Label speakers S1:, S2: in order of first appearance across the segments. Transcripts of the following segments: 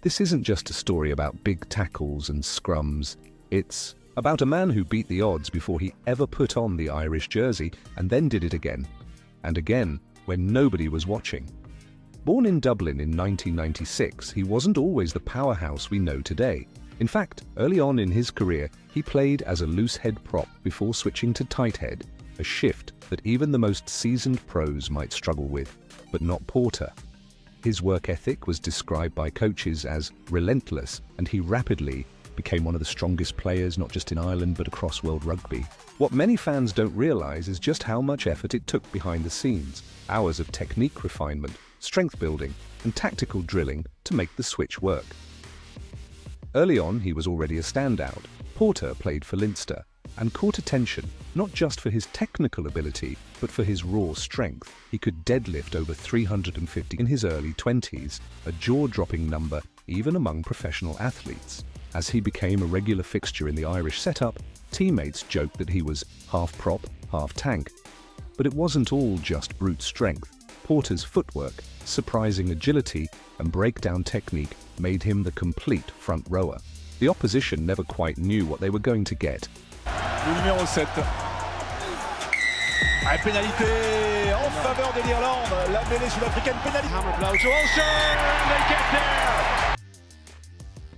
S1: This isn't just a story about big tackles and scrums. It's about a man who beat the odds before he ever put on the Irish jersey and then did it again and again when nobody was watching. Born in Dublin in 1996, he wasn't always the powerhouse we know today. In fact, early on in his career, he played as a loose head prop before switching to tight head, a shift that even the most seasoned pros might struggle with, but not Porter. His work ethic was described by coaches as relentless, and he rapidly became one of the strongest players not just in Ireland but across world rugby. What many fans don't realise is just how much effort it took behind the scenes, hours of technique refinement, strength building, and tactical drilling to make the switch work. Early on, he was already a standout. Porter played for Leinster and caught attention not just for his technical ability, but for his raw strength. He could deadlift over 350 in his early 20s, a jaw-dropping number even among professional athletes. As he became a regular fixture in the Irish setup, teammates joked that he was half prop, half tank. But it wasn't all just brute strength. Porter's footwork, surprising agility, and breakdown technique made him the complete front rower. The opposition never quite knew what they were going to get.
S2: Le numéro 7. Pénalité en faveur de l'Irlande. La mêlée sud-africaine pénalité. They get there.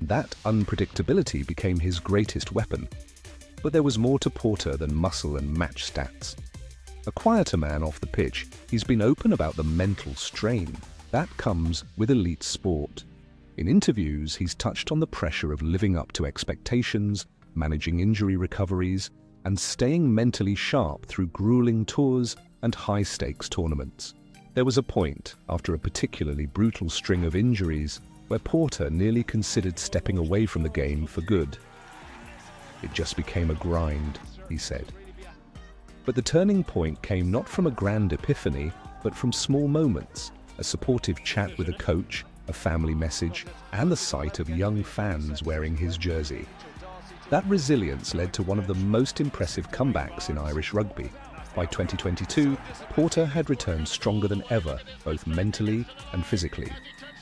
S1: That unpredictability became his greatest weapon. But there was more to Porter than muscle and match stats. A quieter man off the pitch, he's been open about the mental strain that comes with elite sport. In interviews, he's touched on the pressure of living up to expectations, managing injury recoveries, and staying mentally sharp through grueling tours and high-stakes tournaments. There was a point, after a particularly brutal string of injuries, where Porter nearly considered stepping away from the game for good. It just became a grind, he said. But the turning point came not from a grand epiphany, but from small moments, a supportive chat with a coach, a family message, and the sight of young fans wearing his jersey. That resilience led to one of the most impressive comebacks in Irish rugby. By 2022, Porter had returned stronger than ever, both mentally and physically.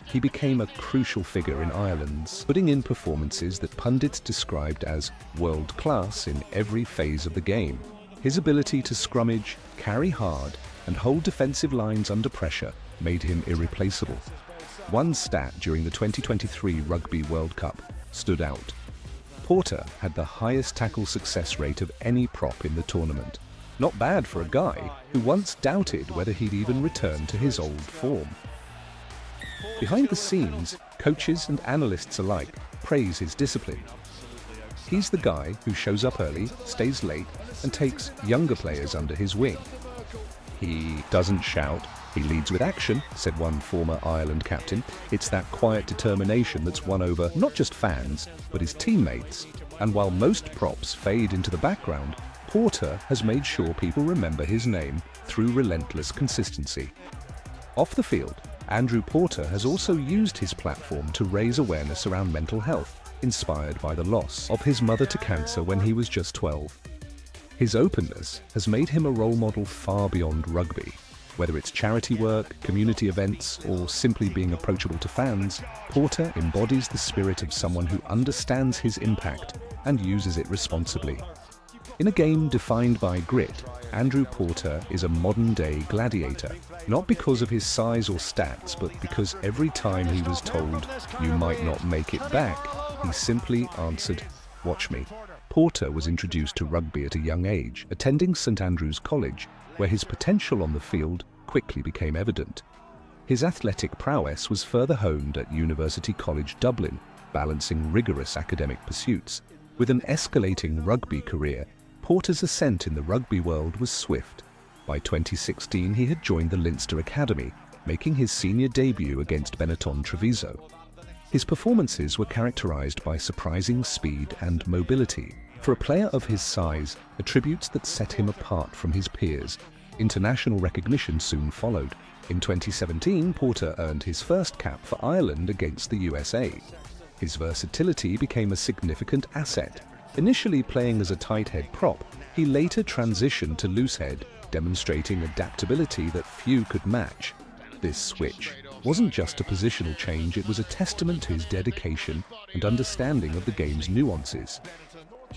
S1: He became a crucial figure in Ireland's, putting in performances that pundits described as world-class in every phase of the game. His ability to scrummage, carry hard, and hold defensive lines under pressure made him irreplaceable. One stat during the 2023 Rugby World Cup stood out. Porter had the highest tackle success rate of any prop in the tournament. Not bad for a guy who once doubted whether he'd even return to his old form. Behind the scenes, coaches and analysts alike praise his discipline. He's the guy who shows up early, stays late, and takes younger players under his wing. He doesn't shout, he leads with action, said one former Ireland captain. It's that quiet determination that's won over not just fans, but his teammates. And while most props fade into the background, Porter has made sure people remember his name through relentless consistency. Off the field, Andrew Porter has also used his platform to raise awareness around mental health, inspired by the loss of his mother to cancer when he was just 12. His openness has made him a role model far beyond rugby. Whether it's charity work, community events, or simply being approachable to fans, Porter embodies the spirit of someone who understands his impact and uses it responsibly. In a game defined by grit, Andrew Porter is a modern-day gladiator, not because of his size or stats, but because every time he was told, "You might not make it back," he simply answered, "Watch me." Porter was introduced to rugby at a young age, attending St Andrews College, where his potential on the field quickly became evident. His athletic prowess was further honed at University College Dublin, balancing rigorous academic pursuits. With an escalating rugby career, Porter's ascent in the rugby world was swift. By 2016, he had joined the Leinster Academy, making his senior debut against Benetton Treviso. His performances were characterized by surprising speed and mobility. For a player of his size, attributes that set him apart from his peers. International recognition soon followed. In 2017, Porter earned his first cap for Ireland against the USA. His versatility became a significant asset. Initially playing as a tight head prop, he later transitioned to loose head, demonstrating adaptability that few could match. This switch wasn't just a positional change, it was a testament to his dedication and understanding of the game's nuances.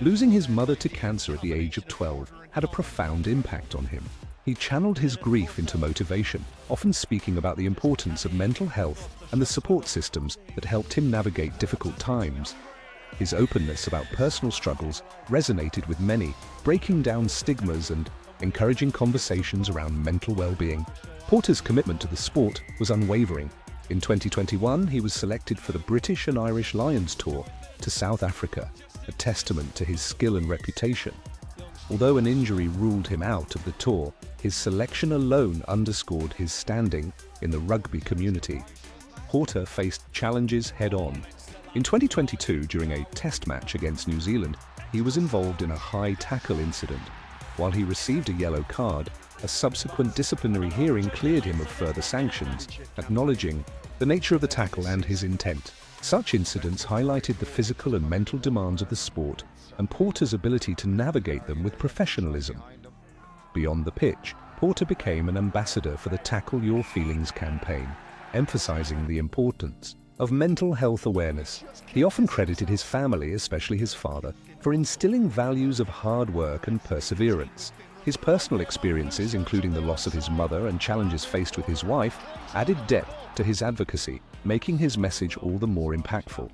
S1: Losing his mother to cancer at the age of 12 had a profound impact on him. He channeled his grief into motivation, often speaking about the importance of mental health and the support systems that helped him navigate difficult times. His openness about personal struggles resonated with many, breaking down stigmas and encouraging conversations around mental well-being. Porter's commitment to the sport was unwavering. In 2021, he was selected for the British and Irish Lions Tour to South Africa, a testament to his skill and reputation. Although an injury ruled him out of the tour, his selection alone underscored his standing in the rugby community. Porter faced challenges head-on. In 2022, during a test match against New Zealand, he was involved in a high tackle incident. While he received a yellow card, a subsequent disciplinary hearing cleared him of further sanctions, acknowledging the nature of the tackle and his intent. Such incidents highlighted the physical and mental demands of the sport and Porter's ability to navigate them with professionalism. Beyond the pitch, Porter became an ambassador for the Tackle Your Feelings campaign, emphasizing the importance of mental health awareness. He often credited his family, especially his father, for instilling values of hard work and perseverance. His personal experiences, including the loss of his mother and challenges faced with his wife, added depth to his advocacy, making his message all the more impactful.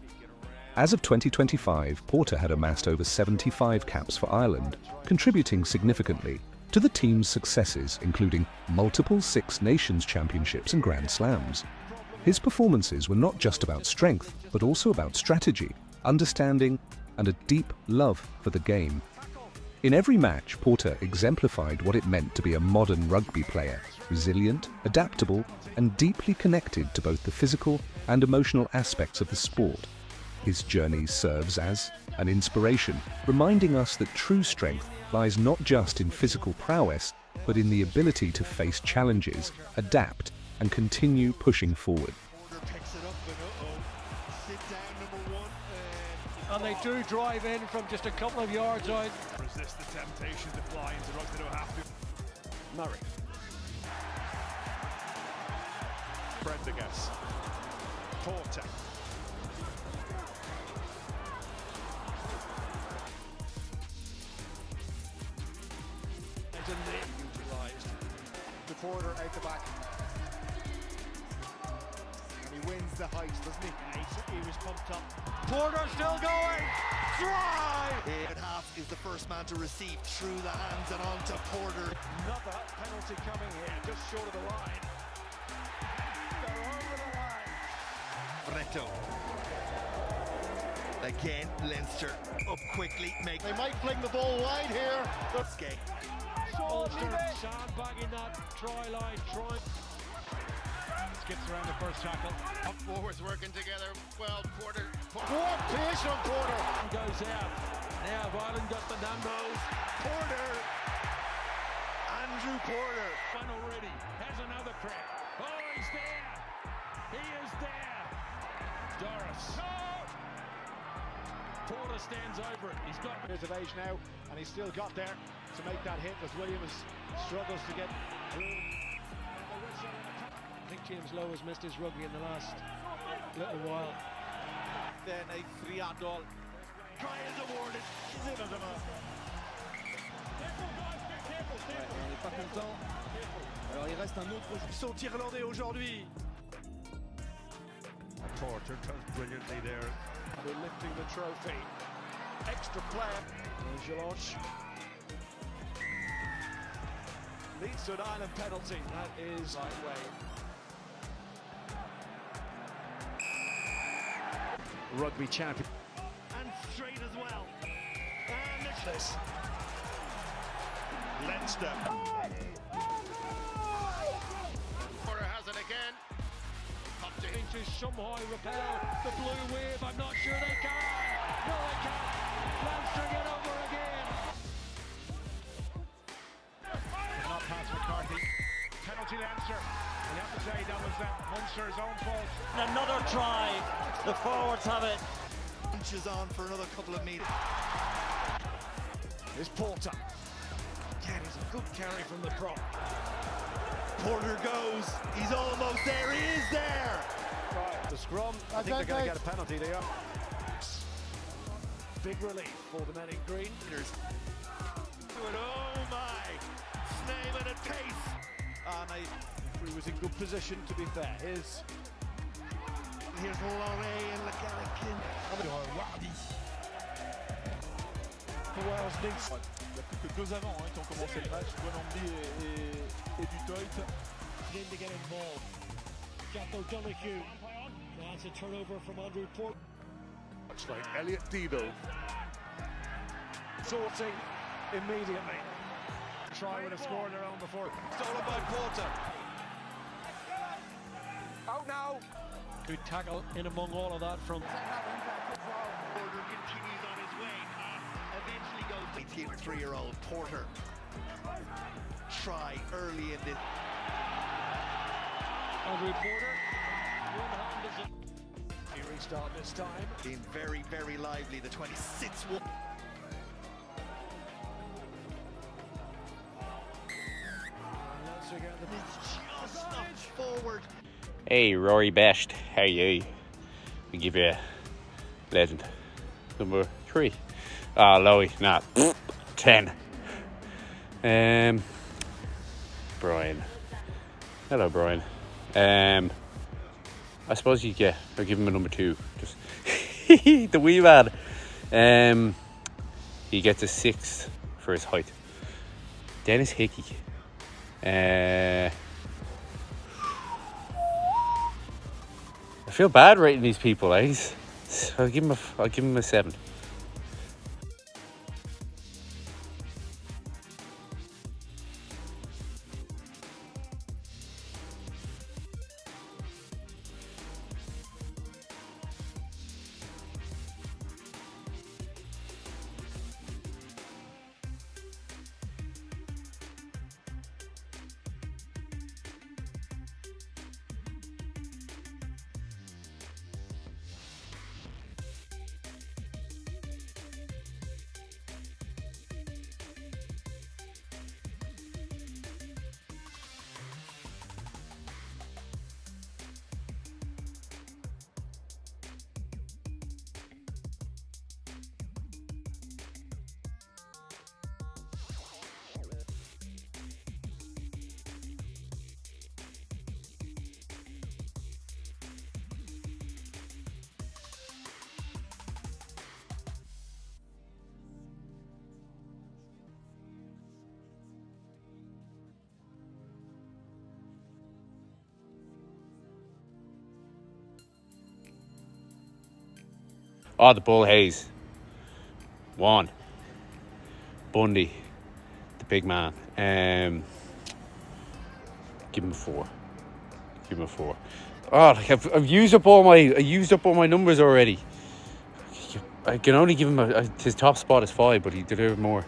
S1: As of 2025, Porter had amassed over 75 caps for Ireland, contributing significantly to the team's successes, including multiple Six Nations Championships and Grand Slams. His performances were not just about strength, but also about strategy, understanding, and a deep love for the game. In every match, Porter exemplified what it meant to be a modern rugby player, resilient, adaptable, and deeply connected to both the physical and emotional aspects of the sport. His journey serves as an inspiration, reminding us that true strength lies not just in physical prowess, but in the ability to face challenges, adapt, and continue pushing forward.
S2: And they do drive in from just a couple of yards out.
S3: Resist the temptation to fly into ruck, they don't have to.
S2: Murray.
S3: Prendergast. Porter.
S2: It's a name utilised.
S4: The Porter out the back. And he wins the height, doesn't he?
S2: He was pumped up. Porter still going. Try!
S4: At half is the first man to receive through the hands and on to Porter.
S2: Another penalty coming here, just short of the line. They're over the line.
S4: Bretto. Again, Leinster up quickly. They might fling the ball wide here. Skate.
S2: Ulster sandbagging that try line.
S3: Skips around the first tackle. Up forwards working together. Well, Porter.
S2: What pace on Porter. Goes out. Now Ireland got the numbers.
S4: Porter. Andrew Porter.
S2: One already. Has another crack. Oh, he's there. He is there. Doris. Porter stands over it. He's got years of age now, and he's still got there to make that hit as Williams struggles to get through. I think James Lowe has missed his rugby in the last little while.
S4: Then a Friadol. Try is awarded.
S2: Il n'est pas content. Alors il reste un autre.
S4: Ils sont irlandais aujourd'hui.
S3: Porter does brilliantly there.
S2: We're lifting the trophy. Extra player. George leads to an Ireland penalty. That is right way. Rugby champion.
S4: And straight as well. And
S2: This.
S3: Leinster. Porter has it again. Popped it.
S2: To somehow repel the blue wave. I'm not sure they can. No, they can't. Leinster get over again.
S3: Not past McCarthy. Penalty Leinster. And you have to say that was Munster's own fault.
S5: Another try. The forwards have it.
S4: inches on for another couple of meters.
S2: Here's Porter. Again, it's a good carry from the prop.
S4: Porter goes. He's almost there. He is there.
S2: The scrum, I think they're going to get a penalty there. Big relief for the men in green.
S4: Oh my! Snail at a pace.
S2: He was in good position, to be fair. Here's
S4: Loré and Lacanican.
S3: Rugby.
S2: Wales needs.
S3: Il n'y a plus que 2 avant qui ont commencé le match, Bonambi et Dutoit.
S6: In to get involved. Jack O'Donoghue. That's a turnover from Andrew Port.
S3: Much like Elliot Debo.
S2: Sorting immediately. Try would have scored their own before.
S4: Stolen by Porter.
S2: Out now.
S6: Good tackle in among all of that from
S4: Porter continues on his way. Eventually goes 18-3-year-old Porter. Try early in the.
S6: Andrew Porter. One hand is up.
S2: He restart this time.
S4: Being very, very lively. The 26-1. It's just not forward.
S7: Hey, Rory Best, how are you? We give you legend number 3. Lowy, nah, 10. Brian. Hello, Brian. I suppose you get. I'll give him a number 2. Just the wee man. He gets a 6 for his height. Dennis Hickey. I feel bad rating these people, eh? I'll give him a 7. Oh, the Bull Hayes. 1. Bundy, the big man. Give him a 4. Give him a 4. Oh, like I've used up all my numbers already. I can only give him his top spot is 5, but he delivered more.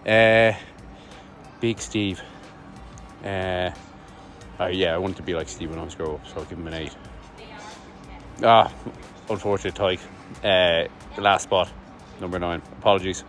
S7: Big Steve. Yeah, I wanted to be like Steve when I was growing up, so I'll give him an 8. Unfortunate tyke. The last spot, number 9. Apologies.